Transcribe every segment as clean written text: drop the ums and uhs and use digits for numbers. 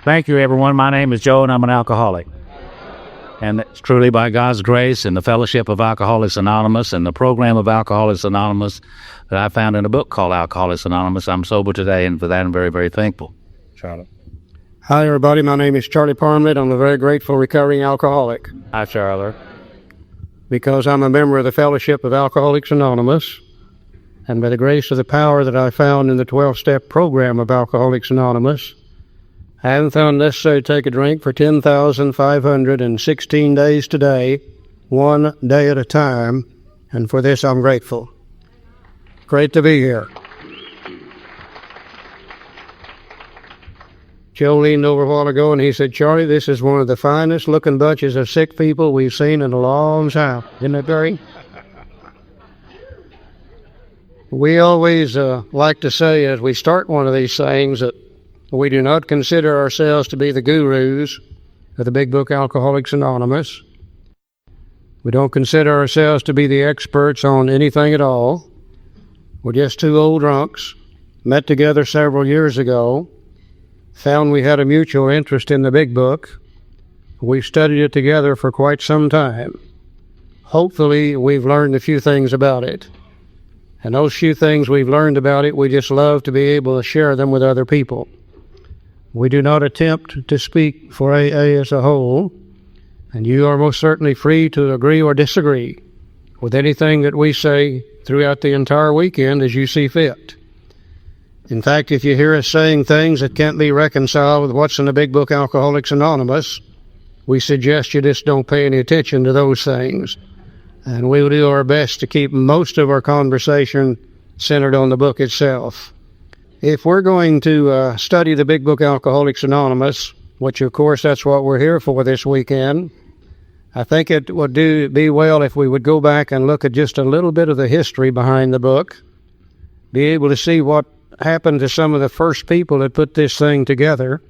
Thank you, everyone. My name is Joe, and I'm an alcoholic. And it's truly by God's grace and the fellowship of Alcoholics Anonymous and the program of Alcoholics Anonymous that I found in a book called Alcoholics Anonymous, I'm sober today, and for that I'm very, very thankful. Charlotte. Hi, everybody. My name is Charlie Parmlett. I'm a very grateful recovering alcoholic. Hi, Charlotte. Because I'm a member of the Fellowship of Alcoholics Anonymous, and by the grace of the power that I found in the 12-step program of Alcoholics Anonymous, I haven't found necessary to take a drink for 10,516 days today, one day at a time, and for this I'm grateful. Great to be here. Joe leaned over a while ago and he said, "Charlie, this is one of the finest looking bunches of sick people we've seen in a long time." Isn't it, Barry? We always like to say as we start one of these things that we do not consider ourselves to be the gurus of the big book Alcoholics Anonymous. We don't consider ourselves to be the experts on anything at all. We're just two old drunks, met together several years ago, found we had a mutual interest in the big book. We've studied it together for quite some time. Hopefully, we've learned a few things about it. And those few things we've learned about it, we just love to be able to share them with other people. We do not attempt to speak for AA as a whole, and you are most certainly free to agree or disagree with anything that we say throughout the entire weekend as you see fit. In fact, if you hear us saying things that can't be reconciled with what's in the big book Alcoholics Anonymous, we suggest you just don't pay any attention to those things. And we will do our best to keep most of our conversation centered on the book itself. If we're going to study the big book Alcoholics Anonymous, which of course that's what we're here for this weekend, I think it would be well if we would go back and look at just a little bit of the history behind the book, be able to see what happened to some of the first people that put this thing together.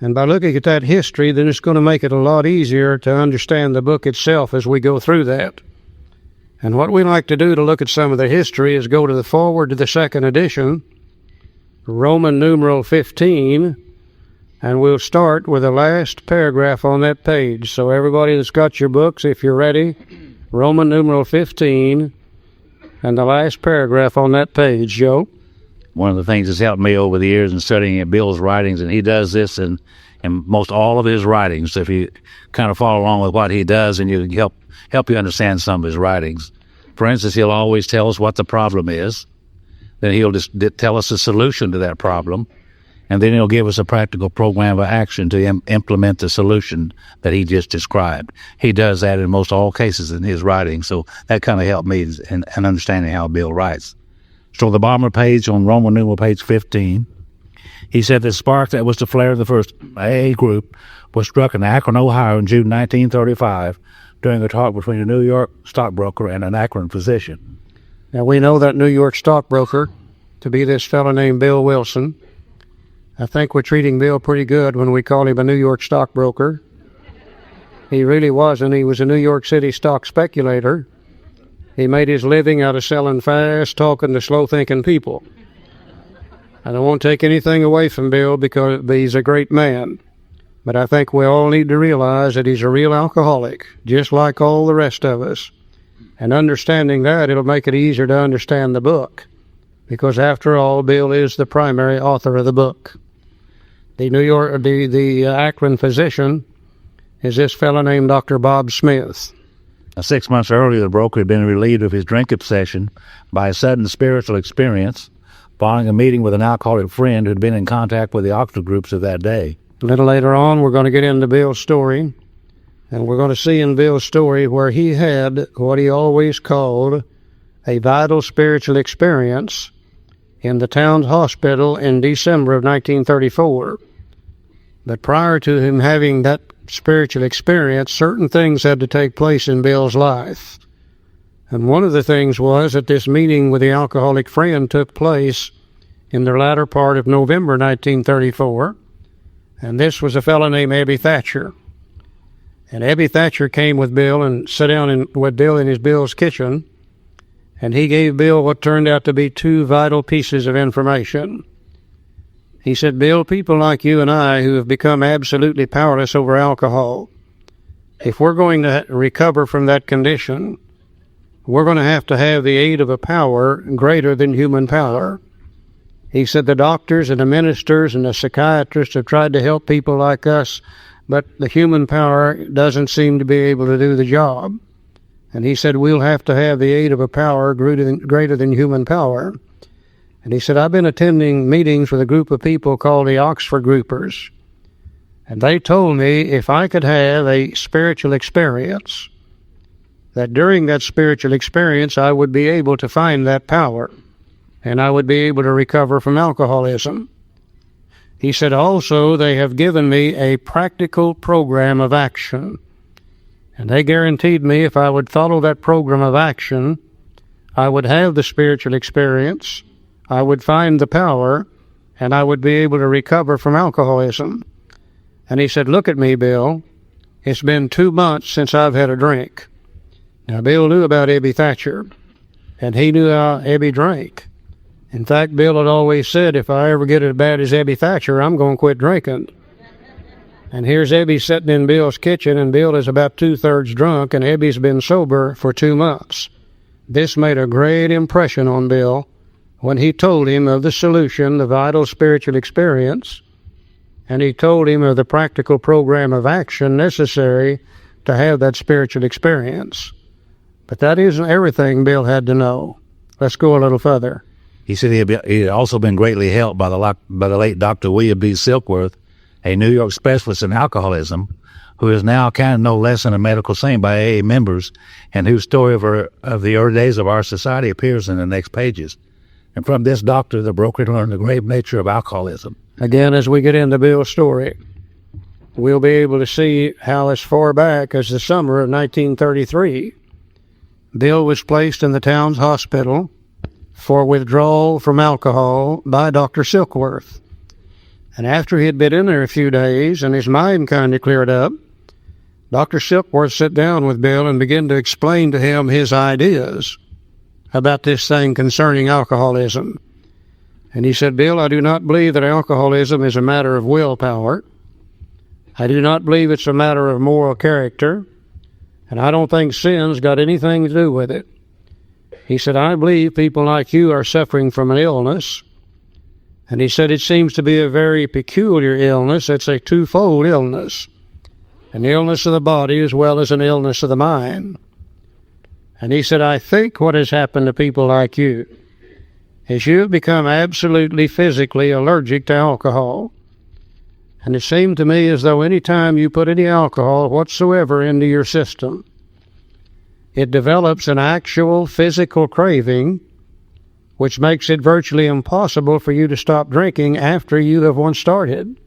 And by looking at that history, then it's going to make it a lot easier to understand the book itself as we go through that. And what we like to do to look at some of the history is go to the forward to the second edition, Roman numeral 15, and we'll start with the last paragraph on that page. So everybody that's got your books, if you're ready, Roman numeral 15, and the last paragraph on that page, Joe. One of the things that's helped me over the years in studying Bill's writings, and he does this in most all of his writings. If you kind of follow along with what he does, and you help you understand some of his writings. For instance, he'll always tell us what the problem is. Then he'll just tell us a solution to that problem, and then he'll give us a practical program of action to implement the solution that he just described. He does that in most all cases in his writing, so that kind of helped me in understanding how Bill writes. So the bottom of the page on Roman numeral page 15, he said the spark that was to flare the first AA group was struck in Akron, Ohio in June 1935 during a talk between a New York stockbroker and an Akron physician. Now, we know that New York stockbroker to be this fellow named Bill Wilson. I think we're treating Bill pretty good when we call him a New York stockbroker. He really wasn't. He was a New York City stock speculator. He made his living out of selling fast talking to slow-thinking people. I don't want to take anything away from Bill because he's a great man. But I think we all need to realize that he's a real alcoholic, just like all the rest of us. And understanding that, it'll make it easier to understand the book. Because after all, Bill is the primary author of the book. The Akron physician is this fellow named Dr. Bob Smith. 6 months earlier, the broker had been relieved of his drink obsession by a sudden spiritual experience following a meeting with an alcoholic friend who had been in contact with the Oxford groups of that day. A little later on, we're going to get into Bill's story, and we're going to see in Bill's story where he had what he always called a vital spiritual experience in the town's hospital in December of 1934. But prior to him having that spiritual experience, certain things had to take place in Bill's life. And one of the things was that this meeting with the alcoholic friend took place in the latter part of November 1934. And this was a fellow named Ebby Thatcher. And Ebby Thatcher came with Bill and sat down with Bill in Bill's kitchen. And he gave Bill what turned out to be two vital pieces of information. He said, Bill, people like you and I who have become absolutely powerless over alcohol, if we're going to recover from that condition, we're going to have the aid of a power greater than human power. He said the doctors and the ministers and the psychiatrists have tried to help people like us, but the human power doesn't seem to be able to do the job. And he said we'll have the aid of a power greater than human power. And he said, I've been attending meetings with a group of people called the Oxford Groupers. And they told me if I could have a spiritual experience, that during that spiritual experience I would be able to find that power, and I would be able to recover from alcoholism. He said also they have given me a practical program of action, and they guaranteed me if I would follow that program of action, I would have the spiritual experience, I would find the power, and I would be able to recover from alcoholism. And he said, look at me, Bill. It's been 2 months since I've had a drink. Now, Bill knew about Ebby Thatcher, and he knew how Ebby drank. In fact, Bill had always said, if I ever get as bad as Ebby Thatcher, I'm going to quit drinking. And here's Ebby sitting in Bill's kitchen, and Bill is about 2/3 drunk, and Ebby's been sober for 2 months. This made a great impression on Bill when he told him of the solution, the vital spiritual experience, and he told him of the practical program of action necessary to have that spiritual experience. But that isn't everything Bill had to know. Let's go a little further. He said he had also been greatly helped by the late Dr. William B. Silkworth, a New York specialist in alcoholism, who is now kind of no less than a medical saint by AA members, and whose story of the early days of our society appears in the next pages. And from this doctor, the broker learned the grave nature of alcoholism. Again, as we get into Bill's story, we'll be able to see how as far back as the summer of 1933, Bill was placed in the town's hospital for withdrawal from alcohol by Dr. Silkworth. And after he had been in there a few days and his mind kind of cleared up, Dr. Silkworth sat down with Bill and began to explain to him his ideas about this thing concerning alcoholism. And he said, Bill, I do not believe that alcoholism is a matter of willpower. I do not believe it's a matter of moral character. And I don't think sin's got anything to do with it. He said, I believe people like you are suffering from an illness. And he said, it seems to be a very peculiar illness. It's a twofold illness. An illness of the body as well as an illness of the mind. And he said, I think what has happened to people like you is you have become absolutely physically allergic to alcohol. And it seemed to me as though any time you put any alcohol whatsoever into your system, it develops an actual physical craving, which makes it virtually impossible for you to stop drinking after you have once started.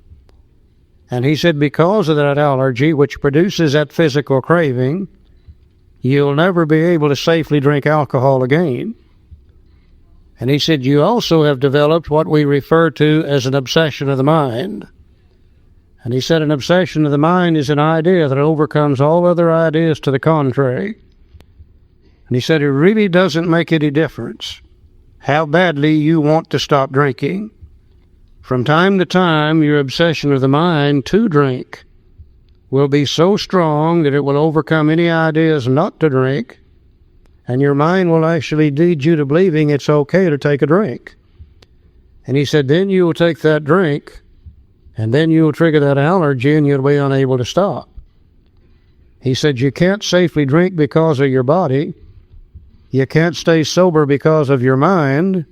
And he said, because of that allergy, which produces that physical craving, you'll never be able to safely drink alcohol again. And he said, you also have developed what we refer to as an obsession of the mind. And he said, an obsession of the mind is an idea that overcomes all other ideas to the contrary. And he said, it really doesn't make any difference how badly you want to stop drinking. From time to time, your obsession of the mind to drink will be so strong that it will overcome any ideas not to drink, and your mind will actually lead you to believing it's okay to take a drink. And he said, then you will take that drink, and then you will trigger that allergy, and you'll be unable to stop. He said, you can't safely drink because of your body. You can't stay sober because of your mind.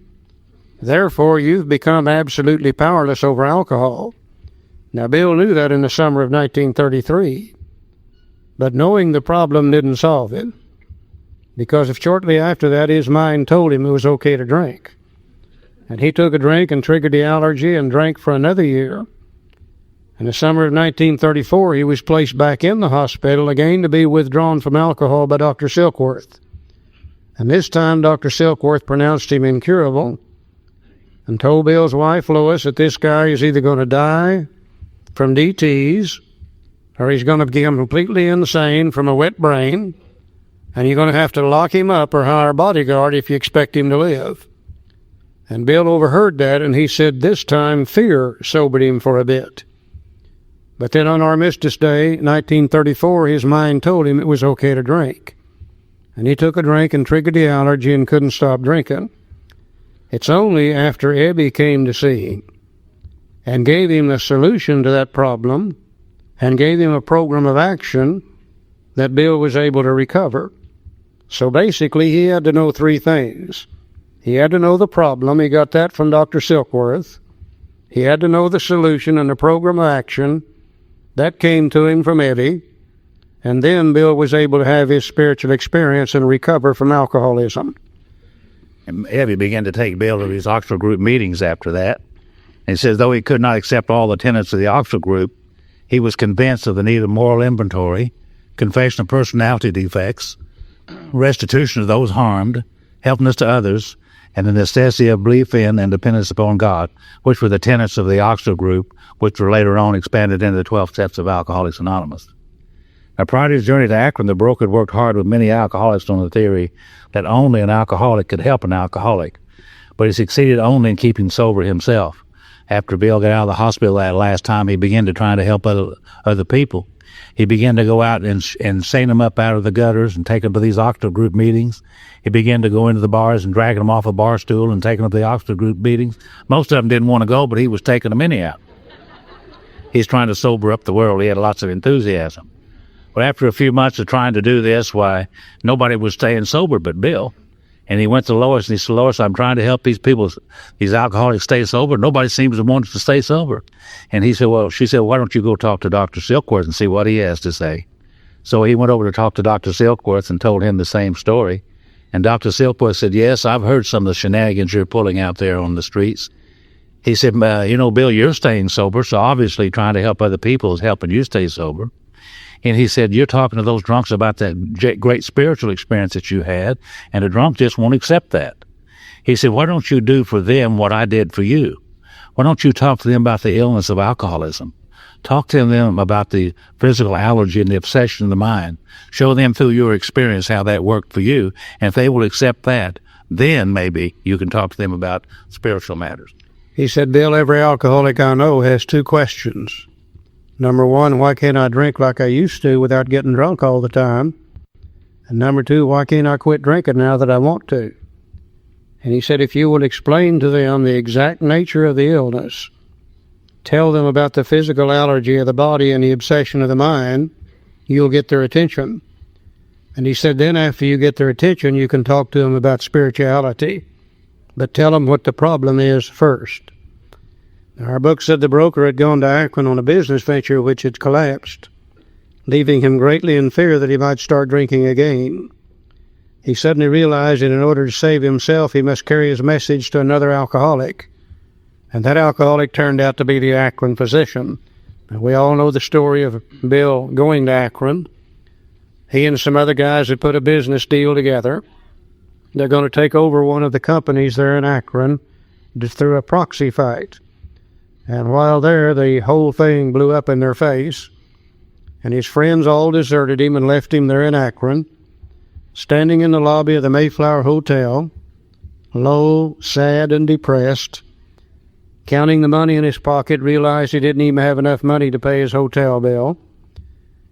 Therefore, you've become absolutely powerless over alcohol. Now, Bill knew that in the summer of 1933, but knowing the problem didn't solve it, because if shortly after that his mind told him it was okay to drink. And he took a drink and triggered the allergy and drank for another year. In the summer of 1934, he was placed back in the hospital again to be withdrawn from alcohol by Dr. Silkworth. And this time Dr. Silkworth pronounced him incurable and told Bill's wife, Lois, that this guy is either going to die from DTs, or he's going to become completely insane from a wet brain, and you're going to have to lock him up or hire a bodyguard if you expect him to live. And Bill overheard that, and he said this time fear sobered him for a bit. But then on Armistice Day, 1934, his mind told him it was okay to drink. And he took a drink and triggered the allergy and couldn't stop drinking. It's only after Ebby came to see him and gave him the solution to that problem and gave him a program of action that Bill was able to recover. So basically, he had to know three things. He had to know the problem. He got that from Dr. Silkworth. He had to know the solution and the program of action. That came to him from Eddie. And then Bill was able to have his spiritual experience and recover from alcoholism. And Eddie began to take Bill to his Oxford Group meetings after that. And he says, though he could not accept all the tenets of the Oxford Group, he was convinced of the need of moral inventory, confession of personality defects, restitution of those harmed, helpfulness to others, and the necessity of belief in and dependence upon God, which were the tenets of the Oxford Group, which were later on expanded into the 12 Steps of Alcoholics Anonymous. Now, prior to his journey to Akron, the broker had worked hard with many alcoholics on the theory that only an alcoholic could help an alcoholic, but he succeeded only in keeping sober himself. After Bill got out of the hospital that last time, he began to try to help other people. He began to go out and seine them up out of the gutters and take them to these Oxford Group meetings. He began to go into the bars and dragging them off a bar stool and taking them to the Oxford Group meetings. Most of them didn't want to go, but he was taking them anyhow. He's trying to sober up the world. He had lots of enthusiasm. But after a few months of trying to do this, why, nobody was staying sober but Bill. And he went to Lois and he said, Lois, I'm trying to help these people, these alcoholics stay sober. Nobody seems to want to stay sober. And he said, she said, why don't you go talk to Dr. Silkworth and see what he has to say? So he went over to talk to Dr. Silkworth and told him the same story. And Dr. Silkworth said, yes, I've heard some of the shenanigans you're pulling out there on the streets. He said, Bill, you're staying sober, so obviously trying to help other people is helping you stay sober. And he said, you're talking to those drunks about that great spiritual experience that you had, and the drunk just won't accept that. He said, why don't you do for them what I did for you? Why don't you talk to them about the illness of alcoholism? Talk to them about the physical allergy and the obsession of the mind. Show them through your experience how that worked for you. And if they will accept that, then maybe you can talk to them about spiritual matters. He said, Bill, every alcoholic I know has two questions. Number one, why can't I drink like I used to without getting drunk all the time? And number two, why can't I quit drinking now that I want to? And he said, if you will explain to them the exact nature of the illness, tell them about the physical allergy of the body and the obsession of the mind, you'll get their attention. And he said, then after you get their attention, you can talk to them about spirituality. But tell them what the problem is first. Our book said the broker had gone to Akron on a business venture which had collapsed, leaving him greatly in fear that he might start drinking again. He suddenly realized that in order to save himself, he must carry his message to another alcoholic. And that alcoholic turned out to be the Akron physician. And we all know the story of Bill going to Akron. He and some other guys had put a business deal together. They're going to take over one of the companies there in Akron just through a proxy fight. And while there, the whole thing blew up in their face, and his friends all deserted him and left him there in Akron, standing in the lobby of the Mayflower Hotel, low, sad, and depressed, counting the money in his pocket, realized he didn't even have enough money to pay his hotel bill.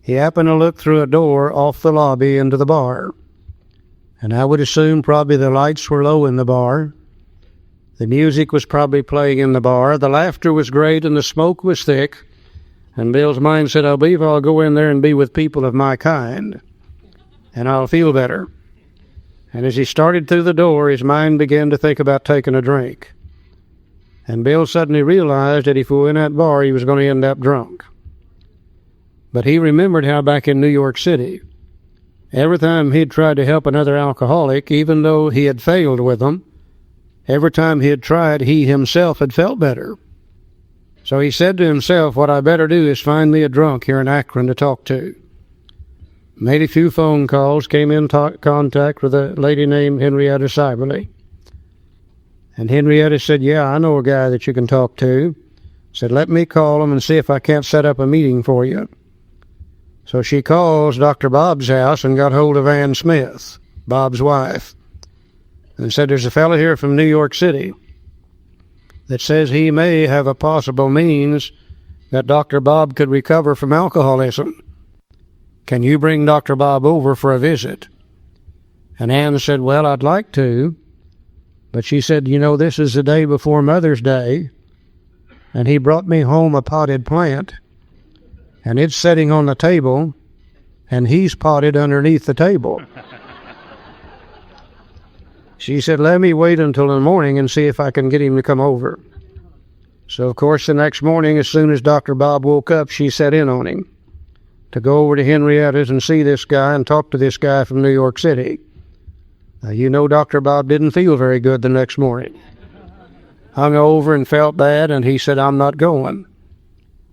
He happened to look through a door off the lobby into the bar, and I would assume probably the lights were low in the bar. The music was probably playing in the bar. The laughter was great and the smoke was thick. And Bill's mind said, I believe I'll go in there and be with people of my kind, and I'll feel better. And as he started through the door, his mind began to think about taking a drink. And Bill suddenly realized that if he went in that bar, he was going to end up drunk. But he remembered how back in New York City, every time he'd tried to help another alcoholic, even though he had failed with them, every time he had tried, he himself had felt better. So he said to himself, what I better do is find me a drunk here in Akron to talk to. Made a few phone calls, came in contact with a lady named Henrietta Seiberly. And Henrietta said, yeah, I know a guy that you can talk to. Said, let me call him and see if I can't set up a meeting for you. So she calls Dr. Bob's house and got hold of Ann Smith, Bob's wife, and said, there's a fellow here from New York City. that says he may have a possible means that Dr. Bob could recover from alcoholism. Can you bring Dr. Bob over for a visit? And Ann said, well, I'd like to. But she said, you know, this is the day before Mother's Day, and he brought me home a potted plant, and it's sitting on the table, and he's potted underneath the table. She said, let me wait until the morning and see if I can get him to come over. So, of course, the next morning, as soon as Dr. Bob woke up, she set in on him to go over to Henrietta's and see this guy and talk to this guy from New York City. Now, you know, Dr. Bob didn't feel very good the next morning. Hung over and felt bad, and he said, I'm not going.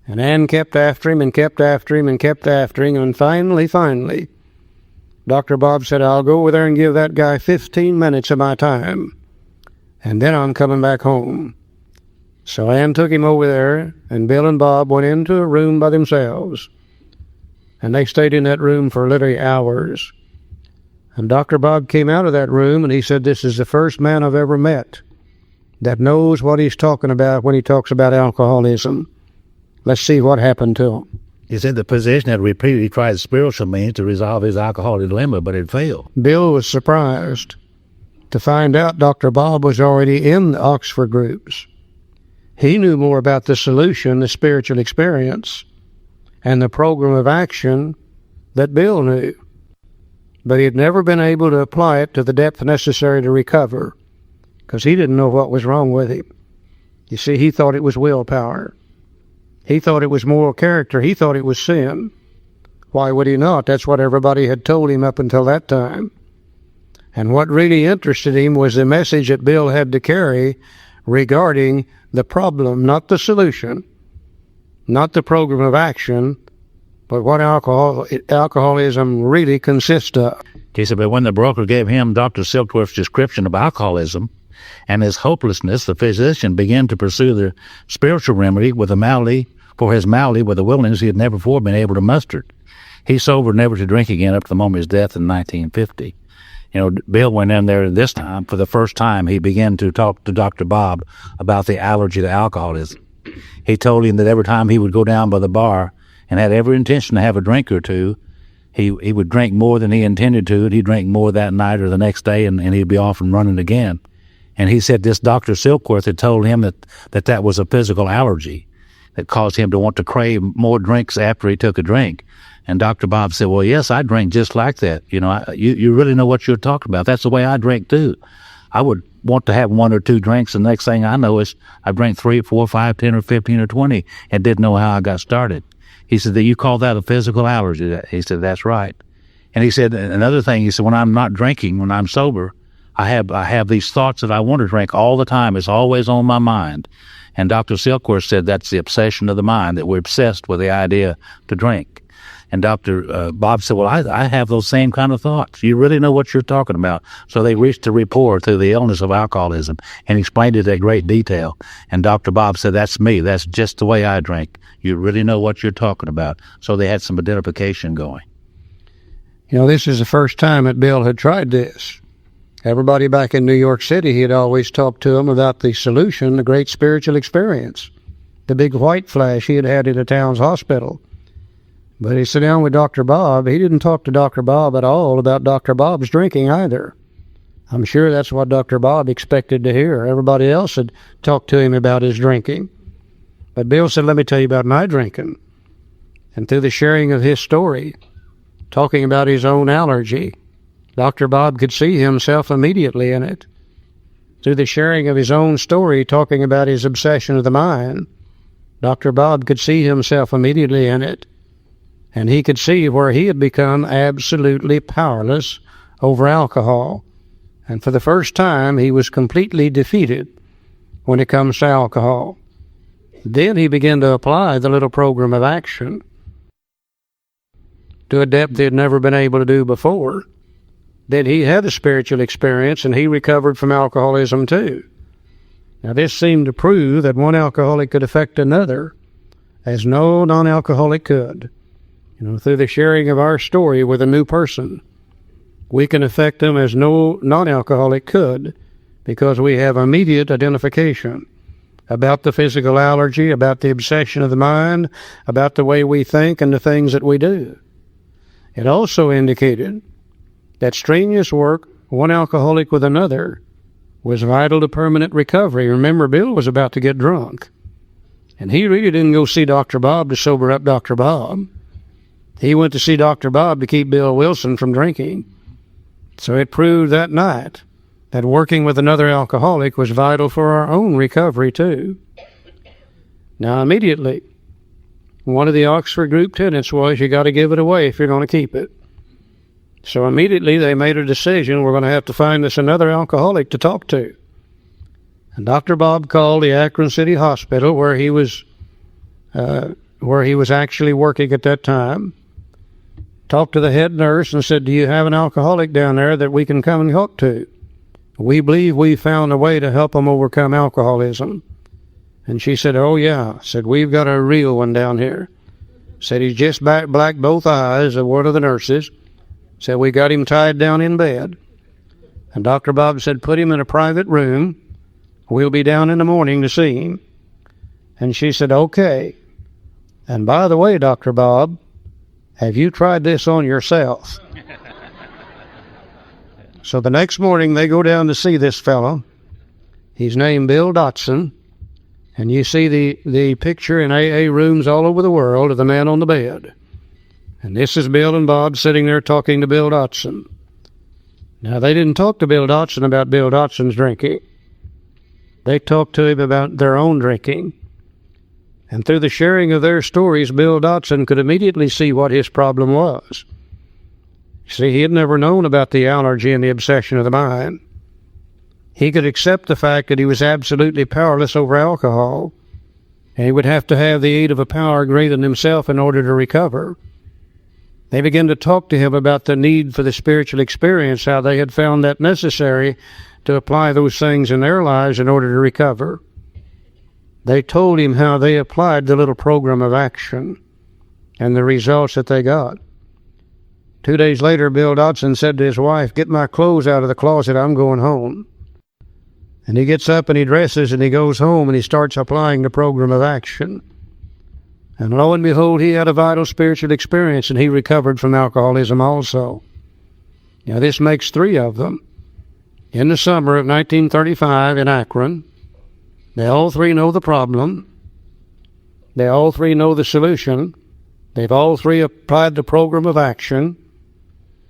And Ann kept after him and kept after him and kept after him, and finally, Dr. Bob said, I'll go over there and give that guy 15 minutes of my time, and then I'm coming back home. So Ann took him over there, and Bill and Bob went into a room by themselves, and they stayed in that room for literally hours. And Dr. Bob came out of that room, and he said, this is the first man I've ever met that knows what he's talking about when he talks about alcoholism. Let's see what happened to him. He said the physician had repeatedly tried spiritual means to resolve his alcoholic dilemma, but it failed. Bill was surprised to find out Dr. Bob was already in the Oxford groups. He knew more about the solution, the spiritual experience, and the program of action that Bill knew. But he had never been able to apply it to the depth necessary to recover, because he didn't know what was wrong with him. You see, he thought it was willpower. He thought it was moral character. He thought it was sin. Why would he not? That's what everybody had told him up until that time. And what really interested him was the message that Bill had to carry regarding the problem, not the solution, not the program of action, but what alcoholism really consists of. He said, but when the broker gave him Dr. Silkworth's description of alcoholism and his hopelessness, the physician began to pursue the spiritual remedy with a malady for his malady with a willingness he had never before been able to muster. He sobered never to drink again up to the moment of his death in 1950. You know, Bill went in there this time. For the first time, he began to talk to Dr. Bob about the allergy to alcoholism. He told him that every time he would go down by the bar and had every intention to have a drink or two, he would drink more than he intended to, and he'd drink more that night or the next day, and he'd be off and running again. And he said this Dr. Silkworth had told him that was a physical allergy that caused him to want to crave more drinks after he took a drink. And Dr. Bob said, well, yes, I drink just like that. You know, you really know what you're talking about. That's the way I drink too. I would want to have one or two drinks, and the next thing I know is I drank 3, 4, 5, 10, or 15, or 20 and didn't know how I got started. He said, you call that a physical allergy? He said, that's right. And he said, another thing, he said, when I'm not drinking, when I'm sober, I have these thoughts that I want to drink all the time. It's always on my mind. And Dr. Silkworth said that's the obsession of the mind, that we're obsessed with the idea to drink. And Dr. Bob said, well, I have those same kind of thoughts. You really know what you're talking about. So they reached a rapport through the illness of alcoholism and explained it in great detail. And Dr. Bob said, that's me. That's just the way I drink. You really know what you're talking about. So they had some identification going. You know, this is the first time that Bill had tried this. Everybody back in New York City, he had always talked to him about the solution, the great spiritual experience, the big white flash he had had at the town's hospital. But he sat down with Dr. Bob. He didn't talk to Dr. Bob at all about Dr. Bob's drinking either. I'm sure that's what Dr. Bob expected to hear. Everybody else had talked to him about his drinking. But Bill said, let me tell you about my drinking. And through the sharing of his story, talking about his own allergy, Dr. Bob could see himself immediately in it. Through the sharing of his own story, talking about his obsession of the mind, Dr. Bob could see himself immediately in it. And he could see where he had become absolutely powerless over alcohol. And for the first time, he was completely defeated when it comes to alcohol. Then he began to apply the little program of action to a depth he had never been able to do before. Then he had a spiritual experience, and he recovered from alcoholism too. Now, this seemed to prove that one alcoholic could affect another, as no non-alcoholic could. You know, through the sharing of our story with a new person, we can affect them as no non-alcoholic could, because we have immediate identification. about the physical allergy, about the obsession of the mind, about the way we think and the things that we do. It also indicated that strenuous work, one alcoholic with another, was vital to permanent recovery. Remember, Bill was about to get drunk, and he really didn't go see Dr. Bob to sober up Dr. Bob. He went to see Dr. Bob to keep Bill Wilson from drinking. So it proved that night that working with another alcoholic was vital for our own recovery, too. Now, immediately, one of the Oxford group tenets was you got to give it away if you're going to keep it. So immediately they made a decision, we're going to have to find us another alcoholic to talk to. And Dr. Bob called the Akron City Hospital, where he was actually working at that time, talked to the head nurse and said, do you have an alcoholic down there that we can come and talk to? We believe we found a way to help them overcome alcoholism. And she said, oh, yeah. Said, we've got a real one down here. Said, he's just blacked both eyes of one of the nurses. Said, we got him tied down in bed. And Dr. Bob said, put him in a private room. We'll be down in the morning to see him. And she said, okay. And by the way, Dr. Bob, have you tried this on yourself? So the next morning they go down to see this fellow. He's named Bill Dotson. And you see the picture in AA rooms all over the world of the man on the bed. And this is Bill and Bob sitting there talking to Bill Dotson. Now, they didn't talk to Bill Dotson about Bill Dotson's drinking. They talked to him about their own drinking. And through the sharing of their stories, Bill Dotson could immediately see what his problem was. See, he had never known about the allergy and the obsession of the mind. He could accept the fact that he was absolutely powerless over alcohol, and he would have to have the aid of a power greater than himself in order to recover. They began to talk to him about the need for the spiritual experience, how they had found that necessary to apply those things in their lives in order to recover. They told him how they applied the little program of action and the results that they got. 2 days later, Bill Dotson said to his wife, get my clothes out of the closet, I'm going home. And he gets up and he dresses and he goes home and he starts applying the program of action. And lo and behold, he had a vital spiritual experience and he recovered from alcoholism also. Now this makes 3 of them. In the summer of 1935 in Akron, they all 3 know the problem. They all 3 know the solution. They've all 3 applied the program of action.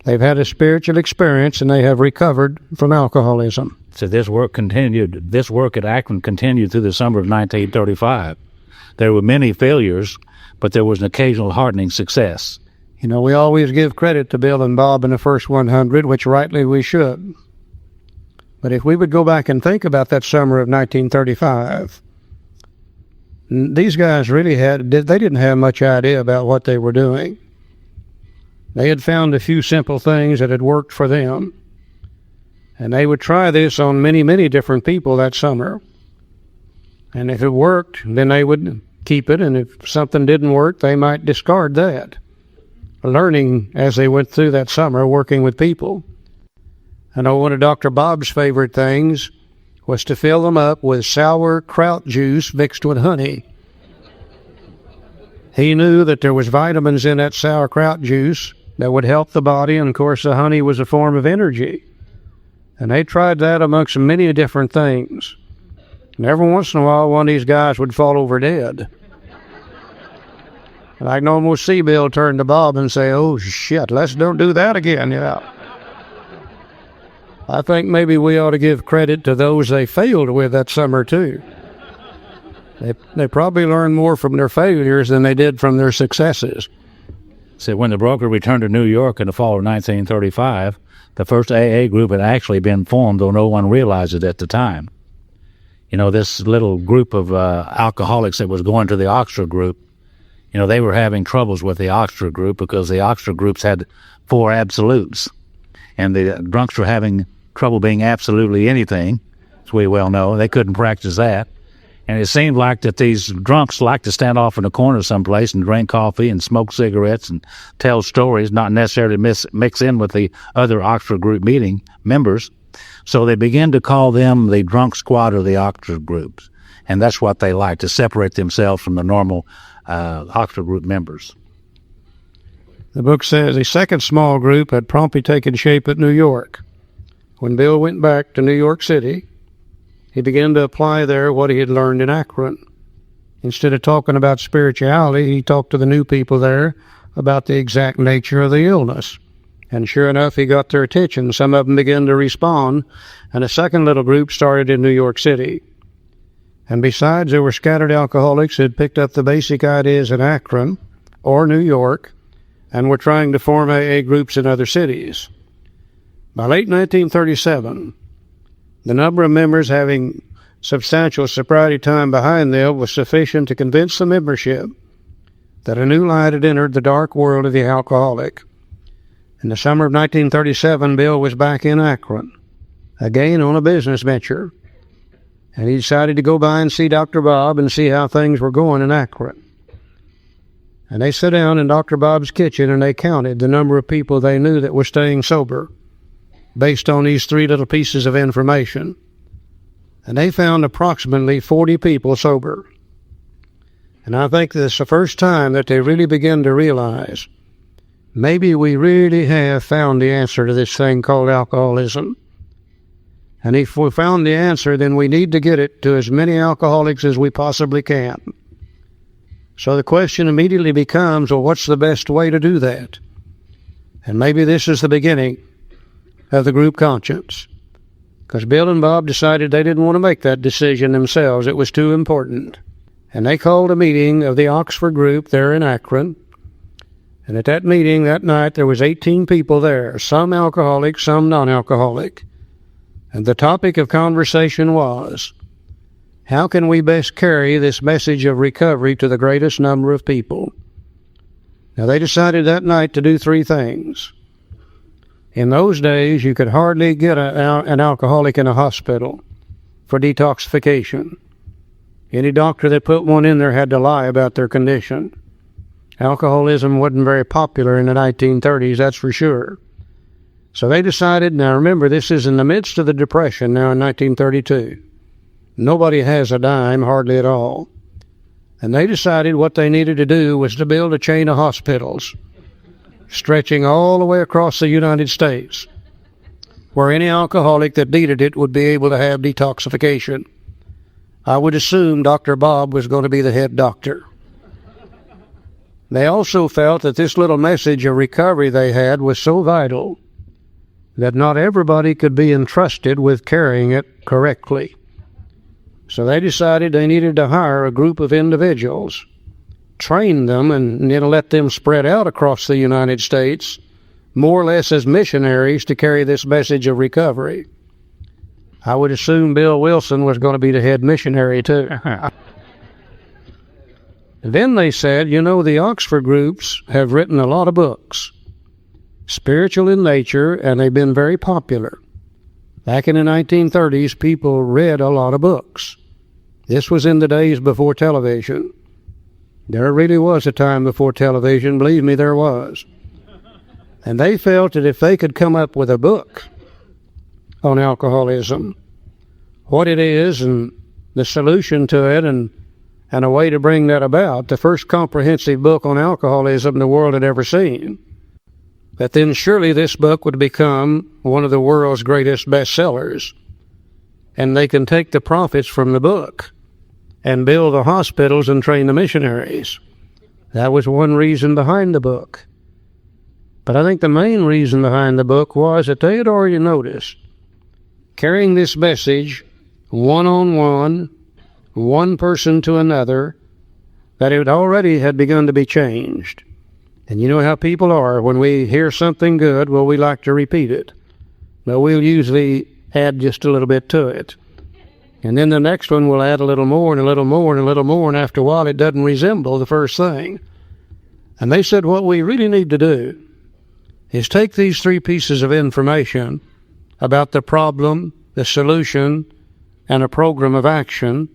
They've had a spiritual experience and they have recovered from alcoholism. So this work continued. This work at Akron continued through the summer of 1935. There were many failures, but there was an occasional heartening success. You know, we always give credit to Bill and Bob in the first 100, which rightly we should. But if we would go back and think about that summer of 1935, these guys really they didn't have much idea about what they were doing. They had found a few simple things that had worked for them. And they would try this on many, many different people that summer. And if it worked, then they would keep it. And if something didn't work, they might discard that. Learning as they went through that summer, working with people. I know one of Dr. Bob's favorite things was to fill them up with sauerkraut juice mixed with honey. He knew that there was vitamins in that sauerkraut juice that would help the body, and of course the honey was a form of energy. And they tried that amongst many different things. And every once in a while, one of these guys would fall over dead. And I can almost see Bill turn to Bob and say, oh, shit, let's don't do that again, yeah. I think maybe we ought to give credit to those they failed with that summer, too. They probably learned more from their failures than they did from their successes. So when the broker returned to New York in the fall of 1935, the first AA group had actually been formed, though no one realized it at the time. You know, this little group of alcoholics that was going to the Oxford group, you know, they were having troubles with the Oxford group because the Oxford groups had 4 absolutes. And the drunks were having trouble being absolutely anything, as we well know. They couldn't practice that. And it seemed like that these drunks liked to stand off in a corner someplace and drink coffee and smoke cigarettes and tell stories, not necessarily mix in with the other Oxford group meeting members. So they began to call them the drunk squad of the Oxford groups. and that's what they like, to separate themselves from the normal Oxford group members. The book says a second small group had promptly taken shape at New York. When Bill went back to New York City, he began to apply there what he had learned in Akron. Instead of talking about spirituality, he talked to the new people there about the exact nature of the illness. And sure enough, he got their attention. Some of them began to respond, and a second little group started in New York City. And besides, there were scattered alcoholics who had picked up the basic ideas in Akron or New York and were trying to form AA groups in other cities. By late 1937, the number of members having substantial sobriety time behind them was sufficient to convince the membership that a new light had entered the dark world of the alcoholic. In the summer of 1937, Bill was back in Akron, again on a business venture, and he decided to go by and see Dr. Bob and see how things were going in Akron. And they sat down in Dr. Bob's kitchen and they counted the number of people they knew that were staying sober based on these three little pieces of information. And they found approximately 40 people sober. And I think this is the first time that they really began to realize maybe we really have found the answer to this thing called alcoholism. And if we found the answer, then we need to get it to as many alcoholics as we possibly can. So the question immediately becomes, well, what's the best way to do that? And maybe this is the beginning of the group conscience. Because Bill and Bob decided they didn't want to make that decision themselves. It was too important. And they called a meeting of the Oxford group there in Akron. And at that meeting that night, there was 18 people there, some alcoholic, some non-alcoholic. And the topic of conversation was, how can we best carry this message of recovery to the greatest number of people? Now, they decided that night to do three things. In those days, you could hardly get an alcoholic in a hospital for detoxification. Any doctor that put one in there had to lie about their condition. Alcoholism wasn't very popular in the 1930s, that's for sure. So they decided, now remember, this is in the midst of the Depression now in 1932. Nobody has a dime, hardly at all. And they decided what they needed to do was to build a chain of hospitals stretching all the way across the United States, where any alcoholic that needed it would be able to have detoxification. I would assume Dr. Bob was going to be the head doctor. They also felt that this little message of recovery they had was so vital that not everybody could be entrusted with carrying it correctly. So they decided they needed to hire a group of individuals, train them, and then let them spread out across the United States, more or less as missionaries to carry this message of recovery. I would assume Bill Wilson was going to be the head missionary too. Then they said, you know, the Oxford groups have written a lot of books, spiritual in nature, and they've been very popular. Back in the 1930s, people read a lot of books. This was in the days before television. There really was a time before television, believe me, there was. And they felt that if they could come up with a book on alcoholism, what it is and the solution to it and a way to bring that about, the first comprehensive book on alcoholism the world had ever seen, that then surely this book would become one of the world's greatest bestsellers. And they can take the profits from the book and build the hospitals and train the missionaries. That was one reason behind the book. But I think the main reason behind the book was that they had already noticed, carrying this message one-on-one, one person to another, that it already had begun to be changed. And you know how people are. When we hear something good, well, we like to repeat it. But we'll usually add just a little bit to it. And then the next one will add a little more and a little more and a little more, and after a while it doesn't resemble the first thing. And they said what we really need to do is take these three pieces of information about the problem, the solution, and a program of action,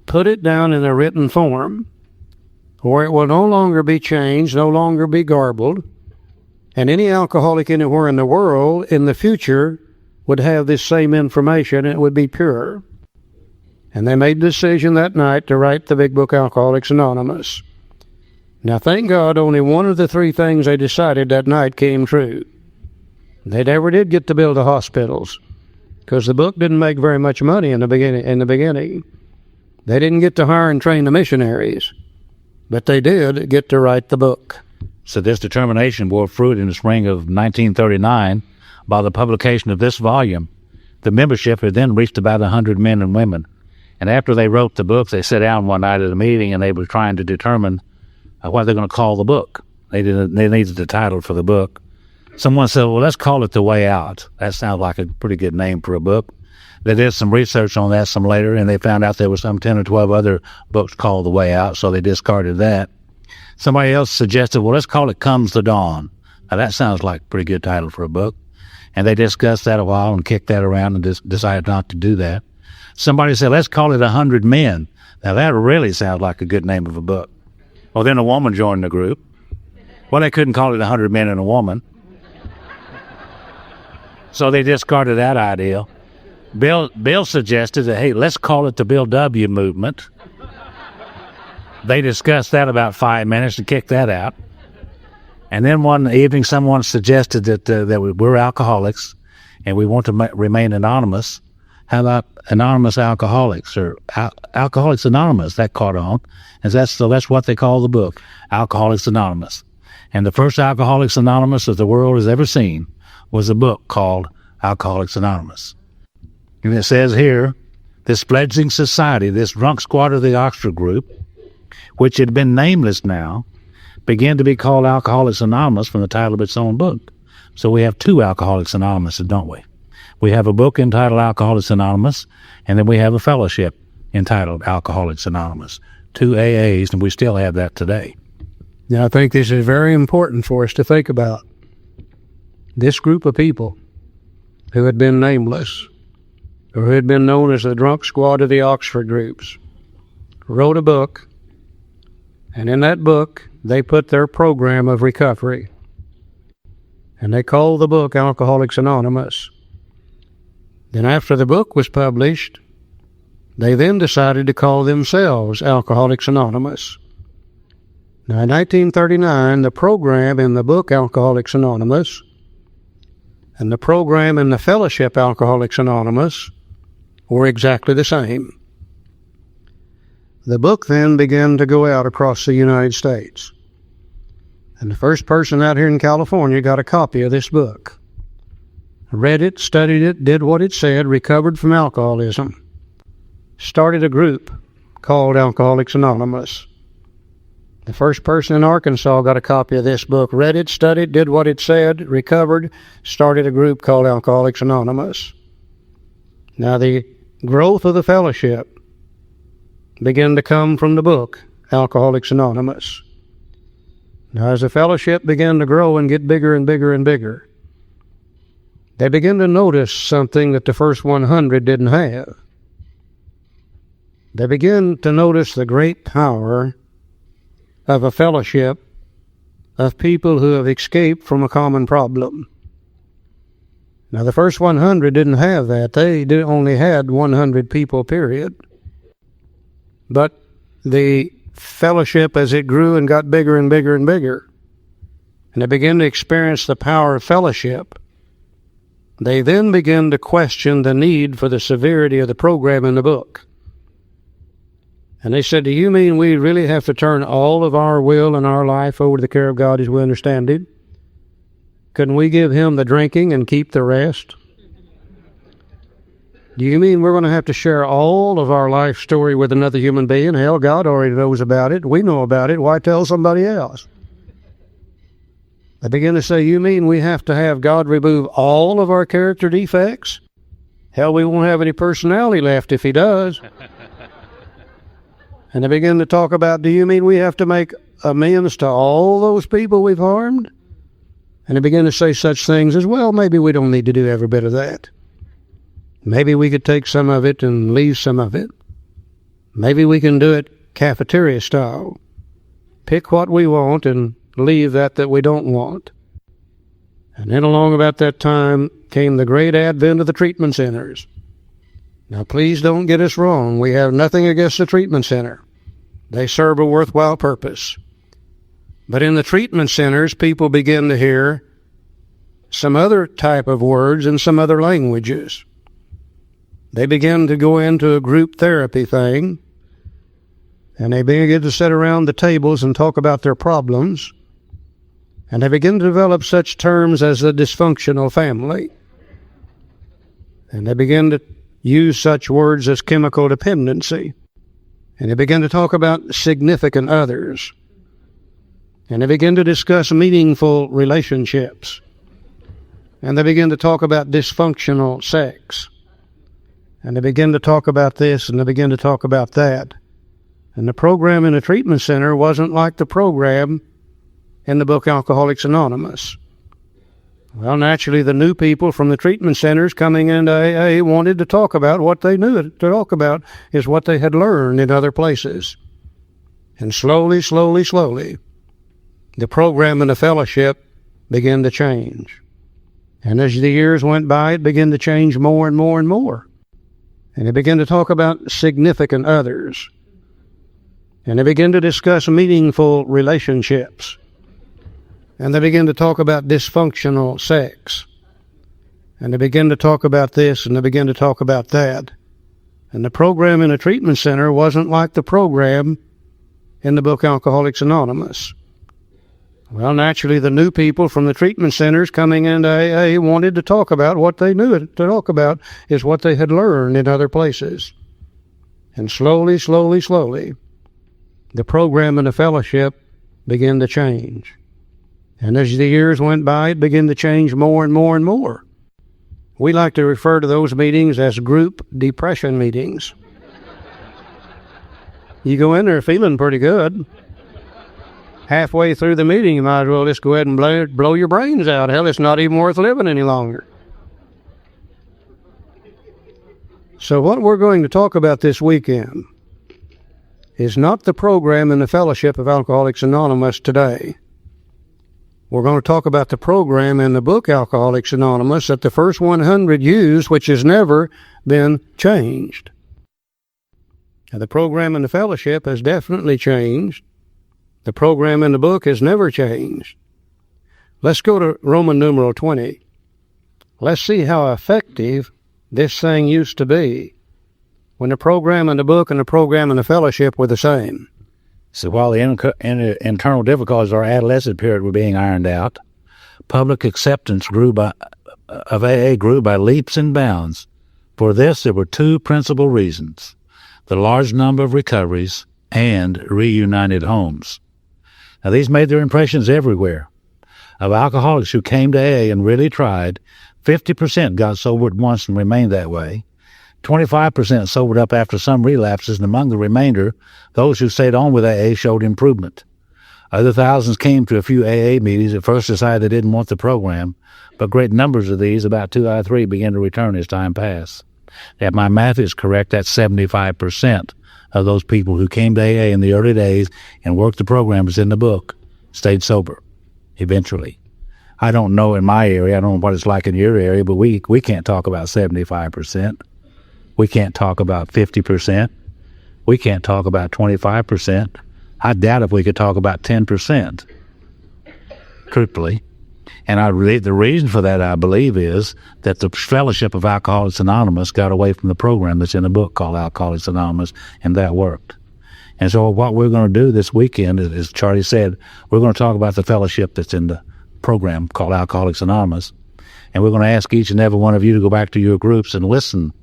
put it down in a written form where it will no longer be changed, no longer be garbled, and any alcoholic anywhere in the world in the future would have this same information and it would be pure. And they made the decision that night to write the big book, Alcoholics Anonymous. Now, thank God, only one of the three things they decided that night came true. They never did get to build the hospitals, because the book didn't make very much money in the beginning. They didn't get to hire and train the missionaries, but they did get to write the book. So this determination bore fruit in the spring of 1939 by the publication of this volume. The membership had then reached about 100 men and women. And after they wrote the book, they sat down one night at a meeting and they were trying to determine what they're going to call the book. They needed the title for the book. Someone said, well, let's call it The Way Out. That sounds like a pretty good name for a book. They did some research on that some later, and they found out there were some 10 or 12 other books called The Way Out, so they discarded that. Somebody else suggested, well, let's call it Comes the Dawn. Now, that sounds like a pretty good title for a book. And they discussed that a while and kicked that around and decided not to do that. Somebody said, let's call it 100 Men. Now, that really sounds like a good name of a book. Well, then a woman joined the group. Well, they couldn't call it 100 Men and a Woman. So they discarded that idea. Bill suggested that, hey, let's call it the Bill W. Movement. They discussed that about 5 minutes and kicked that out. And then one evening, someone suggested that we're alcoholics and we want to remain anonymous. How about Anonymous Alcoholics or Alcoholics Anonymous? That caught on. And that's what they call the book, Alcoholics Anonymous. And the first Alcoholics Anonymous that the world has ever seen was a book called Alcoholics Anonymous. And it says here, this fledgling society, this drunk squad of the Oxford group, which had been nameless now, began to be called Alcoholics Anonymous from the title of its own book. So we have two Alcoholics Anonymous, don't we? We have a book entitled Alcoholics Anonymous, and then we have a fellowship entitled Alcoholics Anonymous. Two AAs, and we still have that today. Now, I think this is very important for us to think about. This group of people who had been nameless, or who had been known as the drunk squad of the Oxford groups, wrote a book, and in that book, they put their program of recovery. And they called the book Alcoholics Anonymous. Then after the book was published, they then decided to call themselves Alcoholics Anonymous. Now, in 1939, the program in the book Alcoholics Anonymous and the program in the fellowship Alcoholics Anonymous were exactly the same. The book then began to go out across the United States. And the first person out here in California got a copy of this book. Read it, studied it, did what it said, recovered from alcoholism. Started a group called Alcoholics Anonymous. The first person in Arkansas got a copy of this book, read it, studied, did what it said, recovered, started a group called Alcoholics Anonymous. Now, the growth of the fellowship began to come from the book, Alcoholics Anonymous. Now, as the fellowship began to grow and get bigger and bigger and bigger, they began to notice something that the first 100 didn't have. They began to notice the great power of a fellowship of people who have escaped from a common problem. Now, the first 100 didn't have that. They only had 100 people, period. But the fellowship, as it grew and got bigger and bigger and bigger, and they began to experience the power of fellowship, they then began to question the need for the severity of the program in the book. And they said, do you mean we really have to turn all of our will and our life over to the care of God as we understand it? Couldn't we give him the drinking and keep the rest? Do you mean we're going to have to share all of our life story with another human being? Hell, God already knows about it. We know about it. Why tell somebody else? They begin to say, you mean we have to have God remove all of our character defects? Hell, we won't have any personality left if he does. And they begin to talk about, do you mean we have to make amends to all those people we've harmed? And they begin to say such things as, well, maybe we don't need to do every bit of that. Maybe we could take some of it and leave some of it. Maybe we can do it cafeteria style. Pick what we want and leave that we don't want. And then along about that time came the great advent of the treatment centers. Now, please don't get us wrong. We have nothing against the treatment center. They serve a worthwhile purpose. But in the treatment centers, people begin to hear some other type of words and some other languages. They begin to go into a group therapy thing, and they begin to sit around the tables and talk about their problems, and they begin to develop such terms as a dysfunctional family. And they begin to use such words as chemical dependency. And they begin to talk about significant others. And they begin to discuss meaningful relationships. And they begin to talk about dysfunctional sex. And they begin to talk about this and they begin to talk about that. And the program in the treatment center wasn't like the program in the book Alcoholics Anonymous. Well, naturally, the new people from the treatment centers coming into AA wanted to talk about what they knew to talk about is what they had learned in other places. And slowly, the program and the fellowship began to change. And as the years went by, it began to change more and more and more. And they began to talk about significant others. And they began to discuss meaningful relationships. And they begin to talk about dysfunctional sex. And they begin to talk about this and they begin to talk about that. And the program in a treatment center wasn't like the program in the book Alcoholics Anonymous. Well, naturally, the new people from the treatment centers coming into AA wanted to talk about what they knew to talk about is what they had learned in other places. And slowly, the program and the fellowship began to change. And as the years went by, it began to change more and more and more. We like to refer to those meetings as group depression meetings. You go in there feeling pretty good. Halfway through the meeting, you might as well just go ahead and blow your brains out. Hell, it's not even worth living any longer. So what we're going to talk about this weekend is not the program in the Fellowship of Alcoholics Anonymous today. We're going to talk about the program in the book Alcoholics Anonymous that the first 100 used, which has never been changed. Now, the program in the fellowship has definitely changed. The program in the book has never changed. Let's go to Roman numeral 20. Let's see how effective this thing used to be when the program in the book and the program in the fellowship were the same. So while the internal difficulties of our adolescent period were being ironed out, public acceptance of AA grew by leaps and bounds. For this, there were two principal reasons: the large number of recoveries and reunited homes. Now, these made their impressions everywhere. Of alcoholics who came to AA and really tried, 50% got sober at once and remained that way. 25% sobered up after some relapses, and among the remainder, those who stayed on with AA showed improvement. Other thousands came to a few AA meetings, at first decided they didn't want the program, but great numbers of these, about 2 out of 3, began to return as time passed. If my math is correct, that's 75% of those people who came to AA in the early days and worked the programs in the book stayed sober eventually. I don't know in my area, I don't know what it's like in your area, but we can't talk about 75%. We can't talk about 50%. We can't talk about 25%. I doubt if we could talk about 10%, truthfully. And the reason for that, I believe, is that the Fellowship of Alcoholics Anonymous got away from the program that's in the book called Alcoholics Anonymous, and that worked. And so what we're going to do this weekend, as Charlie said, we're going to talk about the fellowship that's in the program called Alcoholics Anonymous, and we're going to ask each and every one of you to go back to your groups and listen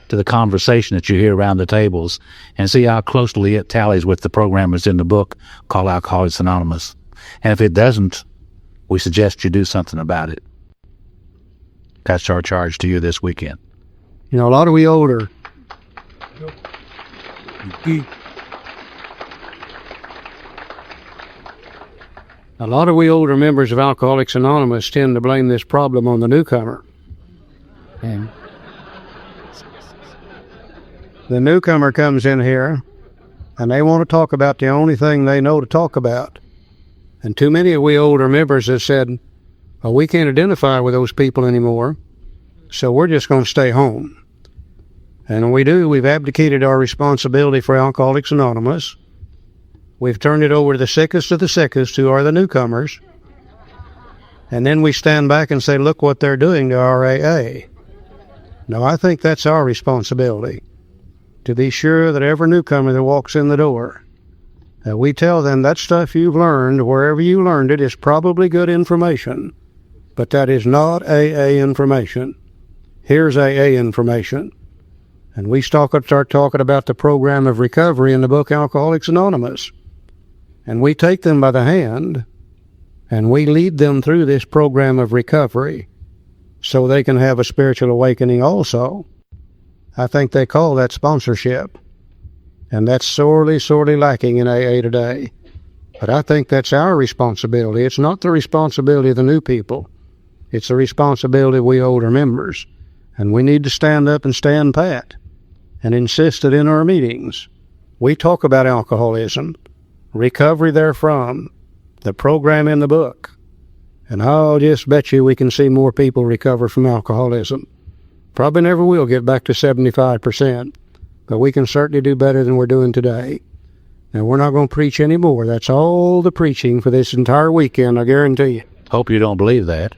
to the conversation that you hear around the tables and see how closely it tallies with the program that's in the book called Alcoholics Anonymous. And if it doesn't, we suggest you do something about it. That's our charge to you this weekend. You know, a lot of we older members of Alcoholics Anonymous tend to blame this problem on the newcomer. And the newcomer comes in here, and they want to talk about the only thing they know to talk about. And too many of we older members have said, well, we can't identify with those people anymore, so we're just going to stay home. And we've abdicated our responsibility for Alcoholics Anonymous. We've turned it over to the sickest of the sickest, who are the newcomers. And then we stand back and say, look what they're doing to our AA. Now, I think that's our responsibility, to be sure that every newcomer that walks in the door, that we tell them that stuff you've learned, wherever you learned it, is probably good information, but that is not AA information. Here's AA information. And we start talking about the program of recovery in the book Alcoholics Anonymous. And we take them by the hand, and we lead them through this program of recovery so they can have a spiritual awakening also. I think they call that sponsorship. And that's sorely, sorely lacking in AA today. But I think that's our responsibility. It's not the responsibility of the new people. It's the responsibility of we older members. And we need to stand up and stand pat and insist that in our meetings we talk about alcoholism, recovery therefrom, the program in the book. And I'll just bet you we can see more people recover from alcoholism. Probably never will get back to 75%, but we can certainly do better than we're doing today. Now, we're not going to preach anymore. That's all the preaching for this entire weekend, I guarantee you. Hope you don't believe that.